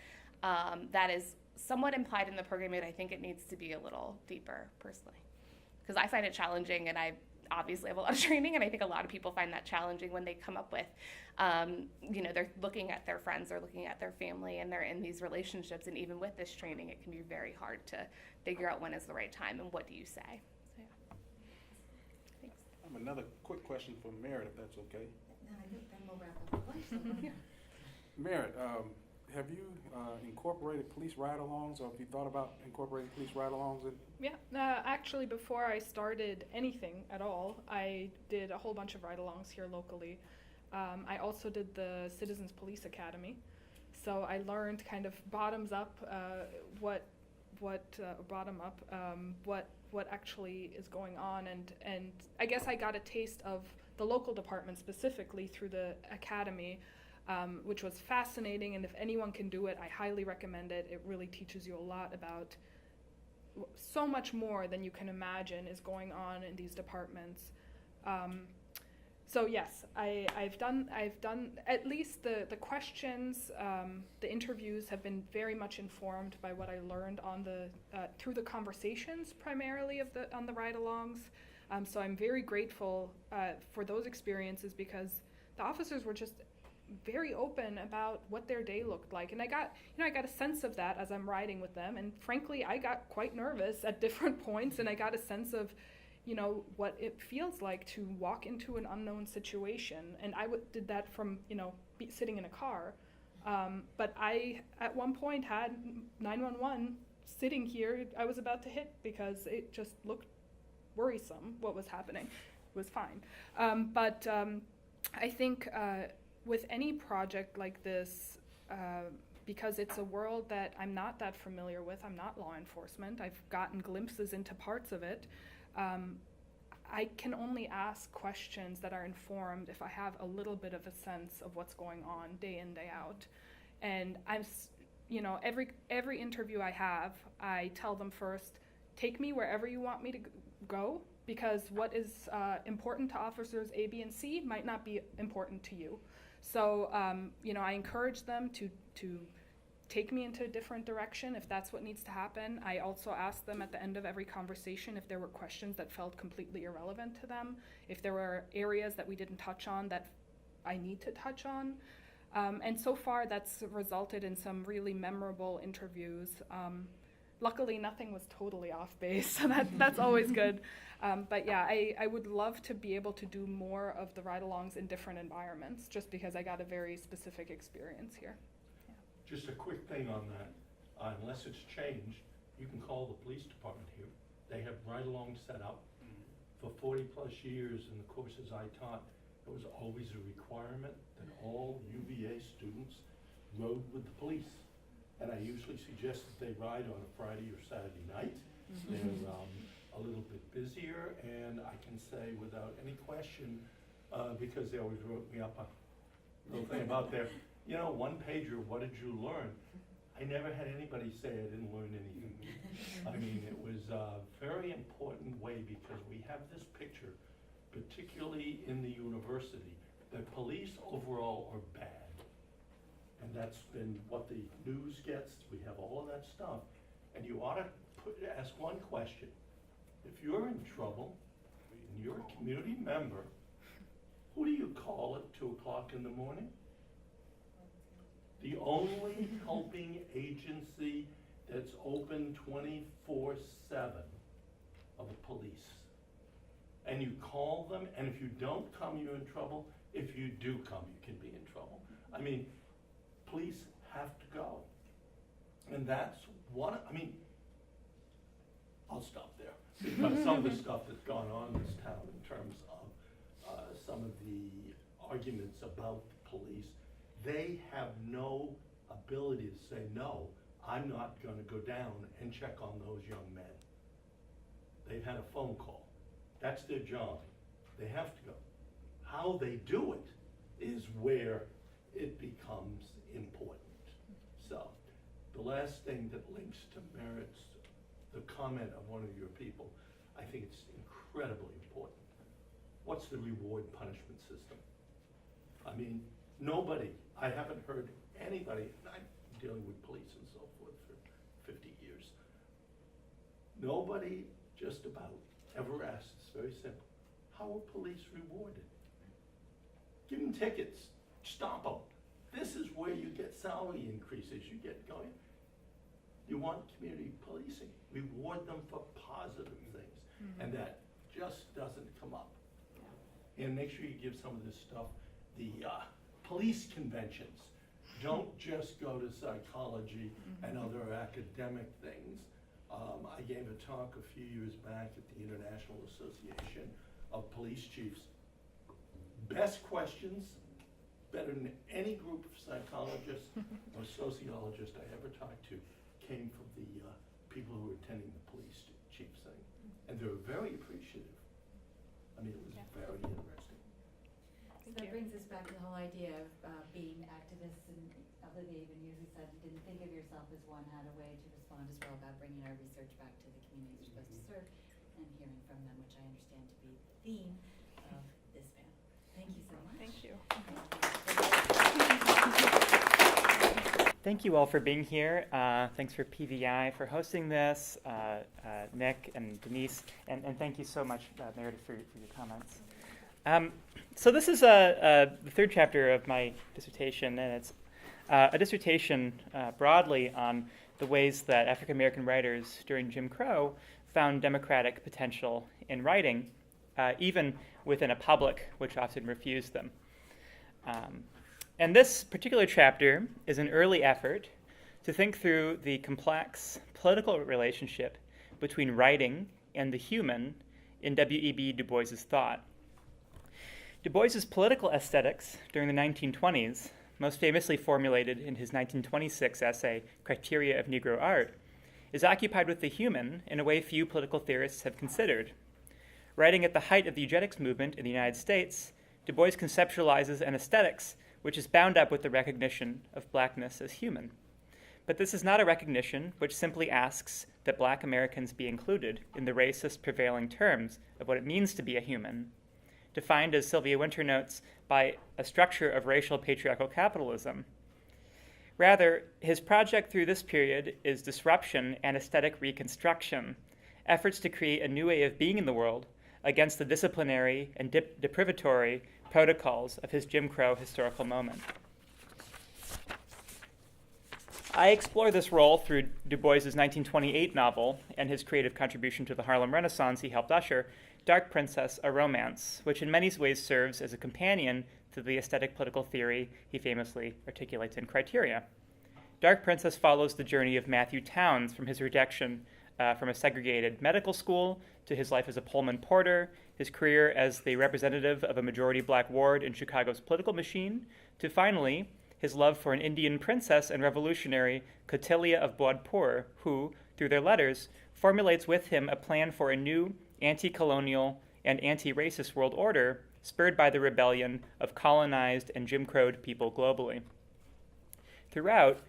that is somewhat implied in the program, but I think it needs to be a little deeper personally. Because I find it challenging, and I obviously have a lot of training, and I think a lot of people find that challenging when they come up with, they're looking at their friends, they're looking at their family, and they're in these relationships, and even with this training, it can be very hard to figure out when is the right time and what do you say. So, yeah. Thanks. I have another quick question for Meret, if that's okay. Then we'll wrap up the lunch. Meret, have you incorporated police ride-alongs, or have you thought about incorporating police ride-alongs? Yeah, actually before I started anything at all, I did a whole bunch of ride-alongs here locally. I also did the Citizens Police Academy, so I learned kind of bottom up what actually is going on, and I guess I got a taste of the local department specifically through the academy. Which was fascinating, and if anyone can do it, I highly recommend it. It really teaches you a lot about so much more than you can imagine is going on in these departments. So yes, I've done at least the questions, the interviews have been very much informed by what I learned on through the conversations primarily on the ride-alongs. So I'm very grateful for those experiences, because the officers were just very open about what their day looked like, and I got a sense of that as I'm riding with them, and frankly I got quite nervous at different points, and I got a sense of what it feels like to walk into an unknown situation, and I did that from sitting in a car, but I at one point had 911 sitting here. I was about to hit because it just looked worrisome what was happening. It was fine, but I think with any project like this, because it's a world that I'm not that familiar with, I'm not law enforcement, I've gotten glimpses into parts of it, I can only ask questions that are informed if I have a little bit of a sense of what's going on day in, day out. And every interview I have, I tell them first, take me wherever you want me to go, because what is important to officers A, B, and C might not be important to you. So, I encourage them to take me into a different direction if that's what needs to happen. I also ask them at the end of every conversation if there were questions that felt completely irrelevant to them, if there were areas that we didn't touch on that I need to touch on. And so far, that's resulted in some really memorable interviews. Luckily, nothing was totally off base, so that's always good. But yeah, I would love to be able to do more of the ride-alongs in different environments, just because I got a very specific experience here. Yeah. Just a quick thing on that. Unless it's changed, you can call the police department here. They have ride-alongs set up. For 40 plus years in the courses I taught, it was always a requirement that all UVA students rode with the police. And I usually suggest that they ride on a Friday or Saturday night. They're a little bit busier, and I can say without any question, because they always wrote me up a little thing about their, one pager, what did you learn? I never had anybody say I didn't learn anything. I mean, it was a very important way, because we have this picture, particularly in the university, that police overall are bad. And that's been what the news gets. We have all of that stuff. And you ought to ask one question. If you're in trouble and you're a community member, who do you call at 2 o'clock in the morning? The only helping agency that's open 24/7 of the police. And you call them, and if you don't come, you're in trouble. If you do come, you can be in trouble. I mean, police have to go. And that's one, I'll stop there. Because some of the stuff that's gone on in this town in terms of some of the arguments about the police, they have no ability to say, no, I'm not going to go down and check on those young men. They've had a phone call. That's their job. They have to go. How they do it is where it becomes important. So the last thing that links to Meret's the comment of one of your people, I think it's incredibly important. What's the reward punishment system? I mean, I haven't heard anybody, and I'm dealing with police and so forth for 50 years. Nobody just about ever asks, it's very simple, how are police rewarded? Give them tickets, stomp them. This is where you get salary increases, you get going. You want community policing, reward them for positive things. And that just doesn't come up. And make sure you give some of this stuff, the police conventions. Don't just go to psychology and other academic things. I gave a talk a few years back at the International Association of Police Chiefs. Best questions, better than any group of psychologists or sociologists I ever talked to, came from the people who were attending the police chiefs thing. And they were very appreciative. I mean, it was very interesting. So that brings us back to the whole idea of being activists, and W.E.B. usually said you didn't think of yourself as one, had a way to respond as well about bringing our research back to the communities you're supposed to serve and hearing from them, which I understand to be the theme of this panel. Thank you so much. Thank you. Thank you all for being here. Thanks for PVI for hosting this, Nick and Denise, and thank you so much, Meret, for your comments. So this is the third chapter of my dissertation, and it's a dissertation broadly on the ways that African American writers during Jim Crow found democratic potential in writing, even within a public which often refused them. And this particular chapter is an early effort to think through the complex political relationship between writing and the human in W.E.B. Du Bois's thought. Du Bois's political aesthetics during the 1920s, most famously formulated in his 1926 essay, Criteria of Negro Art, is occupied with the human in a way few political theorists have considered. Writing at the height of the eugenics movement in the United States, Du Bois conceptualizes an aesthetics which is bound up with the recognition of blackness as human. But this is not a recognition which simply asks that black Americans be included in the racist prevailing terms of what it means to be a human, defined, as Sylvia Wynter notes, by a structure of racial patriarchal capitalism. Rather, his project through this period is disruption and aesthetic reconstruction, efforts to create a new way of being in the world against the disciplinary and deprivatory protocols of his Jim Crow historical moment. I explore this role through Du Bois's 1928 novel and his creative contribution to the Harlem Renaissance he helped usher, Dark Princess, a Romance, which in many ways serves as a companion to the aesthetic political theory he famously articulates in Criteria. Dark Princess follows the journey of Matthew Towns from his rejection from a segregated medical school to his life as a Pullman porter, his career as the representative of a majority black ward in Chicago's political machine, to finally his love for an Indian princess and revolutionary, Cotilia of Bois, who, through their letters, formulates with him a plan for a new anti-colonial and anti-racist world order spurred by the rebellion of colonized and Jim Crowed people globally. Throughout,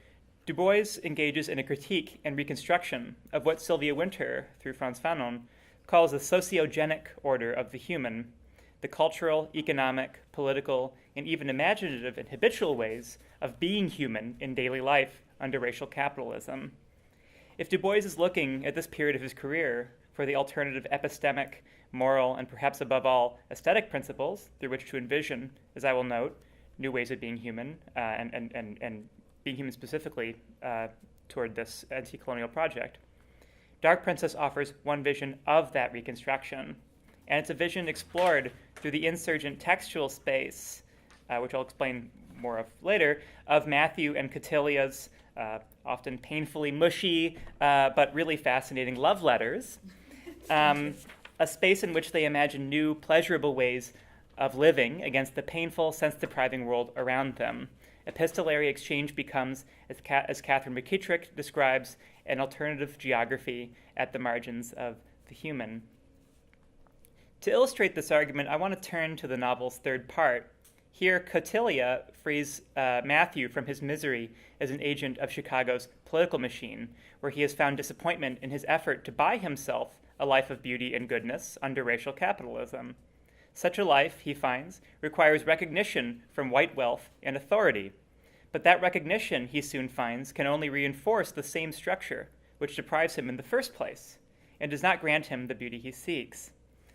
Du Bois engages in a critique and reconstruction of what Sylvia Wynter, through Frantz Fanon, calls the sociogenic order of the human, the cultural, economic, political, and even imaginative and habitual ways of being human in daily life under racial capitalism. If Du Bois is looking at this period of his career for the alternative epistemic, moral, and perhaps above all, aesthetic principles through which to envision, as I will note, new ways of being human, and being human specifically toward this anti-colonial project, Dark Princess offers one vision of that reconstruction, and it's a vision explored through the insurgent textual space, which I'll explain more of later, of Matthew and Cotilia's often painfully mushy but really fascinating love letters, a space in which they imagine new, pleasurable ways of living against the painful, sense-depriving world around them. Epistolary exchange becomes, as Catherine McKittrick describes, an alternative geography at the margins of the human. To illustrate this argument, I want to turn to the novel's third part, Here, Cotilia frees Matthew from his misery as an agent of Chicago's political machine, where he has found disappointment in his effort to buy himself a life of beauty and goodness under racial capitalism. Such a life, he finds, requires recognition from white wealth and authority. But that recognition, he soon finds, can only reinforce the same structure which deprives him in the first place, and does not grant him the beauty he seeks.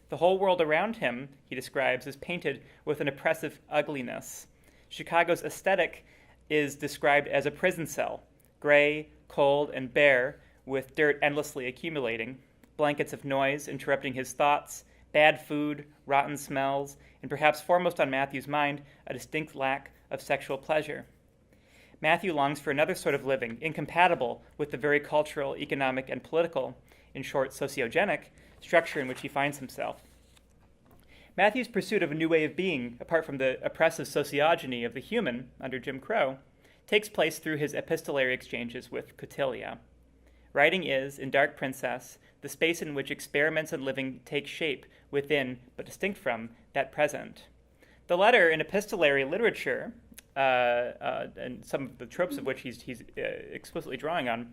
The whole world around him, he describes, is painted with an oppressive ugliness. Chicago's aesthetic is described as a prison cell, gray, cold, and bare, with dirt endlessly accumulating, blankets of noise interrupting his thoughts, bad food, rotten smells, and perhaps foremost on Matthew's mind, a distinct lack of sexual pleasure. Matthew longs for another sort of living, incompatible with the very cultural, economic, and political, in short, sociogenic, structure in which he finds himself. Matthew's pursuit of a new way of being, apart from the oppressive sociogeny of the human under Jim Crow, takes place through his epistolary exchanges with Cotilia. Writing is, in Dark Princess, the space in which experiments in living take shape within, but distinct from, that present. The letter in epistolary literature, and some of the tropes of which he's explicitly drawing on,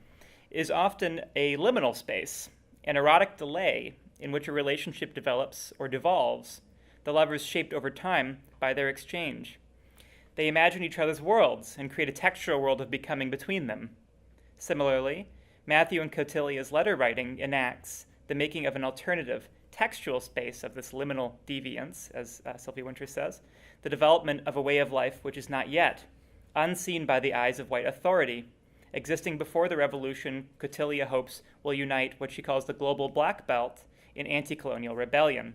is often a liminal space, an erotic delay in which a relationship develops or devolves, the lovers shaped over time by their exchange. They imagine each other's worlds and create a textural world of becoming between them. Similarly, Matthew and Cotilia's letter writing enacts the making of an alternative textual space of this liminal deviance, as Sylvia Wynter says, the development of a way of life which is not yet, unseen by the eyes of white authority. Existing before the revolution, Cotilia hopes will unite what she calls the global black belt in anti-colonial rebellion.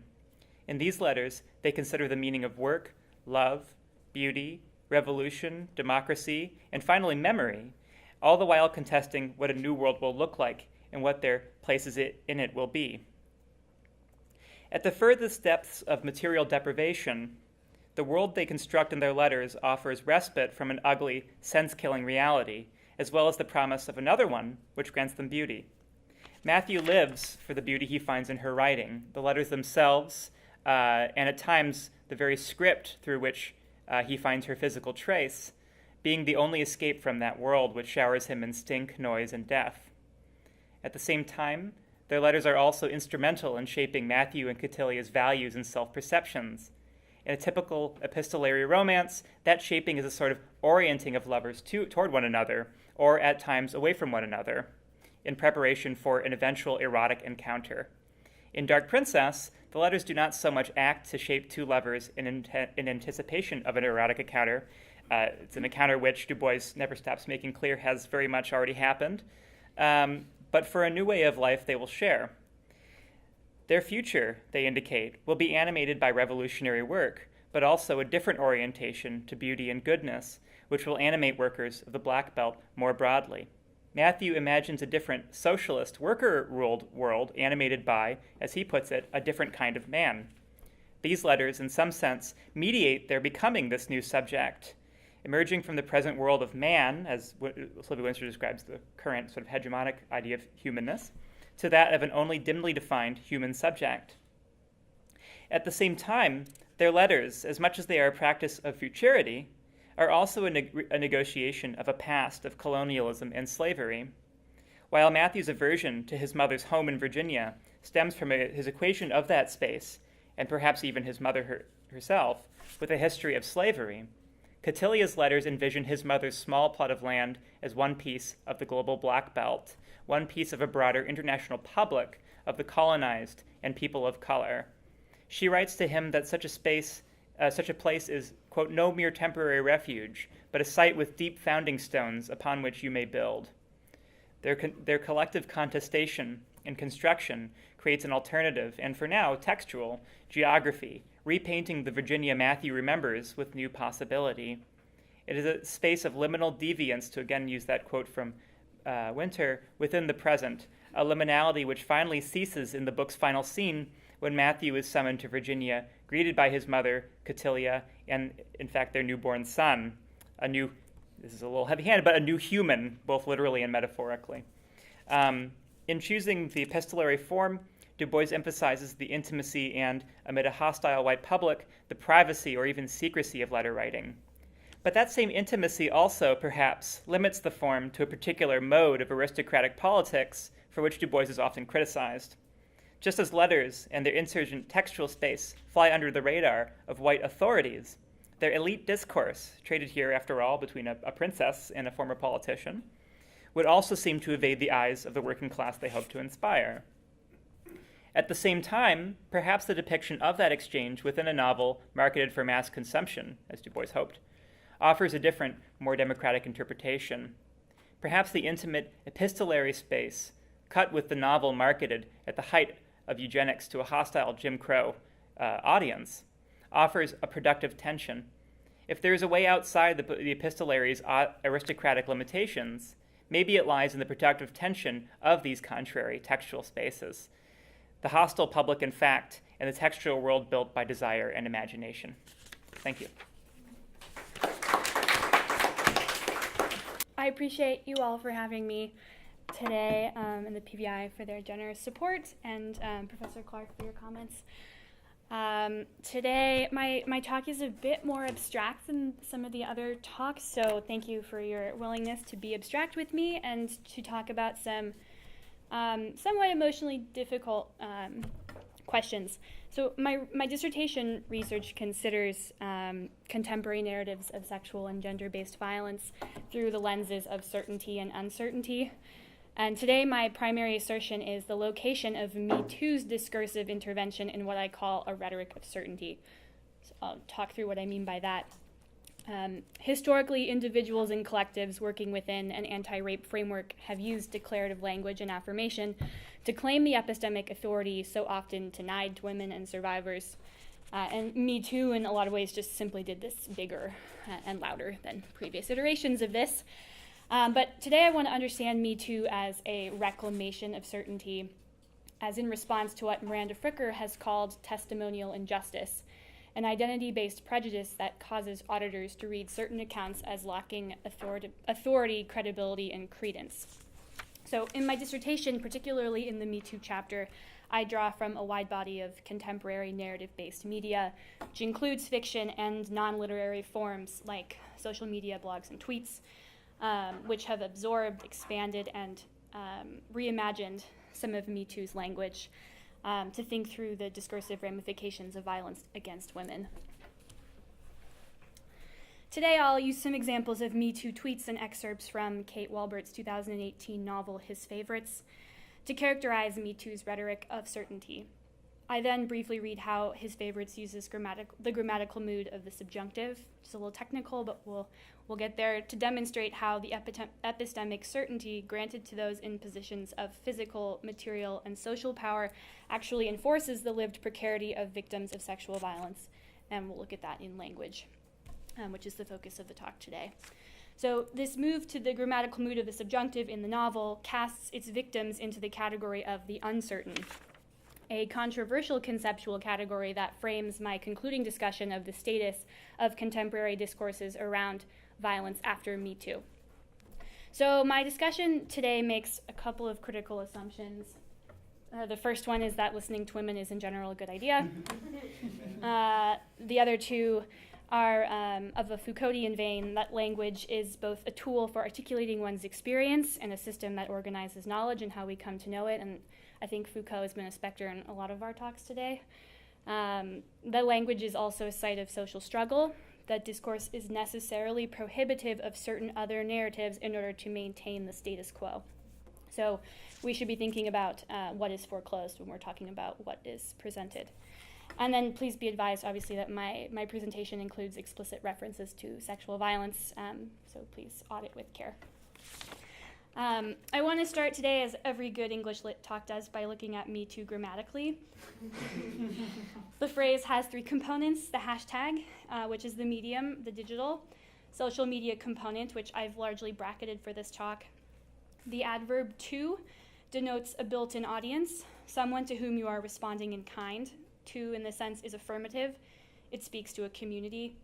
In these letters, they consider the meaning of work, love, beauty, revolution, democracy, and finally memory, all the while contesting what a new world will look like and what their places in it will be. At the furthest depths of material deprivation, the world they construct in their letters offers respite from an ugly, sense-killing reality, as well as the promise of another one which grants them beauty. Matthew lives for the beauty he finds in her writing, the letters themselves, and at times the very script through which he finds her physical trace, being the only escape from that world which showers him in stink, noise, and death. At the same time, their letters are also instrumental in shaping Matthew and Cotilia's values and self-perceptions. In a typical epistolary romance, that shaping is a sort of orienting of lovers toward one another, or at times away from one another, in preparation for an eventual erotic encounter. In Dark Princess, the letters do not so much act to shape two lovers in anticipation of an erotic encounter. It's an encounter which Du Bois never stops making clear has very much already happened, but for a new way of life they will share. Their future, they indicate, will be animated by revolutionary work, but also a different orientation to beauty and goodness, which will animate workers of the Black Belt more broadly. Matthew imagines a different socialist, worker-ruled world animated by, as he puts it, a different kind of man. These letters, in some sense, mediate their becoming this new subject, emerging from the present world of man, as Sylvia Wynter describes the current sort of hegemonic idea of humanness, to that of an only dimly defined human subject. At the same time, their letters, as much as they are a practice of futurity, are also a negotiation of a past of colonialism and slavery. While Matthew's aversion to his mother's home in Virginia stems from his equation of that space, and perhaps even his mother herself, with a history of slavery, Cotilia's letters envision his mother's small plot of land as one piece of the global Black Belt, one piece of a broader international public of the colonized and people of color. She writes to him that such a place is, quote, no mere temporary refuge, but a site with deep founding stones upon which you may build. Their collective contestation and construction creates an alternative, and for now, textual, geography, repainting the Virginia Matthew remembers with new possibility. It is a space of liminal deviance, to again use that quote from Wynter, within the present, a liminality which finally ceases in the book's final scene when Matthew is summoned to Virginia, greeted by his mother, Cotilia, and in fact their newborn son, this is a little heavy-handed, but a new human, both literally and metaphorically. In choosing the epistolary form, Du Bois emphasizes the intimacy and, amid a hostile white public, the privacy or even secrecy of letter writing. But that same intimacy also, perhaps, limits the form to a particular mode of aristocratic politics for which Du Bois is often criticized. Just as letters and their insurgent textual space fly under the radar of white authorities, their elite discourse, traded here, after all, between a princess and a former politician, would also seem to evade the eyes of the working class they hope to inspire. At the same time, perhaps the depiction of that exchange within a novel marketed for mass consumption, as Du Bois hoped, offers a different, more democratic interpretation. Perhaps the intimate epistolary space, cut with the novel marketed at the height of eugenics to a hostile Jim Crow audience, offers a productive tension. If there is a way outside the epistolary's aristocratic limitations, maybe it lies in the productive tension of these contrary textual spaces, the hostile public in fact, and the textual world built by desire and imagination. Thank you. I appreciate you all for having me today, and the PVI for their generous support, and Professor Clark for your comments. Today, my talk is a bit more abstract than some of the other talks, so thank you for your willingness to be abstract with me and to talk about some somewhat emotionally difficult questions. So my dissertation research considers contemporary narratives of sexual and gender-based violence through the lenses of certainty and uncertainty. And today my primary assertion is the location of Me Too's discursive intervention in what I call a rhetoric of certainty. So I'll talk through what I mean by that. Historically, individuals and collectives working within an anti-rape framework have used declarative language and affirmation to claim the epistemic authority so often denied to women and survivors. And Me Too, in a lot of ways, just simply did this bigger and louder than previous iterations of this. But today I want to understand Me Too as a reclamation of certainty, as in response to what Miranda Fricker has called testimonial injustice, an identity-based prejudice that causes auditors to read certain accounts as lacking authority, credibility, and credence. So in my dissertation, particularly in the Me Too chapter, I draw from a wide body of contemporary narrative-based media, which includes fiction and non-literary forms like social media, blogs, and tweets, which have absorbed, expanded, and reimagined some of Me Too's language to think through the discursive ramifications of violence against women. Today I'll use some examples of Me Too tweets and excerpts from Kate Walbert's 2018 novel His Favorites to characterize Me Too's rhetoric of certainty. I then briefly read how His Favorites uses the grammatical mood of the subjunctive, which is a little technical, but we'll get there, to demonstrate how the epistemic certainty granted to those in positions of physical, material, and social power actually enforces the lived precarity of victims of sexual violence. And we'll look at that in language, which is the focus of the talk today. So this move to the grammatical mood of the subjunctive in the novel casts its victims into the category of the uncertain, a controversial conceptual category that frames my concluding discussion of the status of contemporary discourses around violence after Me Too. So my discussion today makes a couple of critical assumptions. The first one is that listening to women is in general a good idea. The other two are of a Foucauldian vein, that language is both a tool for articulating one's experience and a system that organizes knowledge and how we come to know it. And I think Foucault has been a specter in a lot of our talks today. The language is also a site of social struggle. That discourse is necessarily prohibitive of certain other narratives in order to maintain the status quo. So we should be thinking about what is foreclosed when we're talking about what is presented. And then please be advised, obviously, that my presentation includes explicit references to sexual violence, so please audit with care. I want to start today, as every good English lit talk does, by looking at Me Too grammatically. The phrase has three components: the hashtag, which is the medium, the digital; social media component, which I've largely bracketed for this talk. The adverb to denotes a built-in audience, someone to whom you are responding in kind. To, in this sense, is affirmative. It speaks to a community.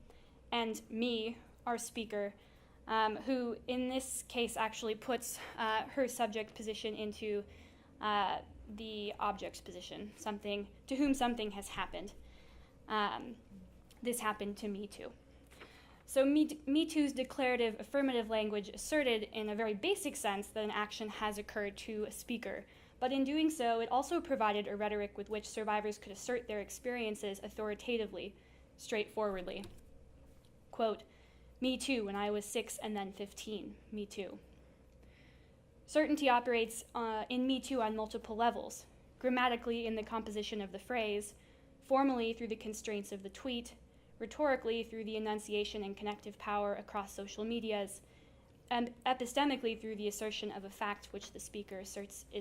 And me, our speaker, who in this case actually puts her subject position into the object's position, something to whom something has happened. This happened to me too. So Me Too's declarative affirmative language asserted in a very basic sense that an action has occurred to a speaker, but in doing so, it also provided a rhetoric with which survivors could assert their experiences authoritatively, straightforwardly. Quote, "Me too, when I was 6 and then 15, me too." Certainty operates in Me Too on multiple levels, grammatically in the composition of the phrase, formally through the constraints of the tweet, rhetorically through the enunciation and connective power across social medias, and epistemically through the assertion of a fact which the speaker asserts is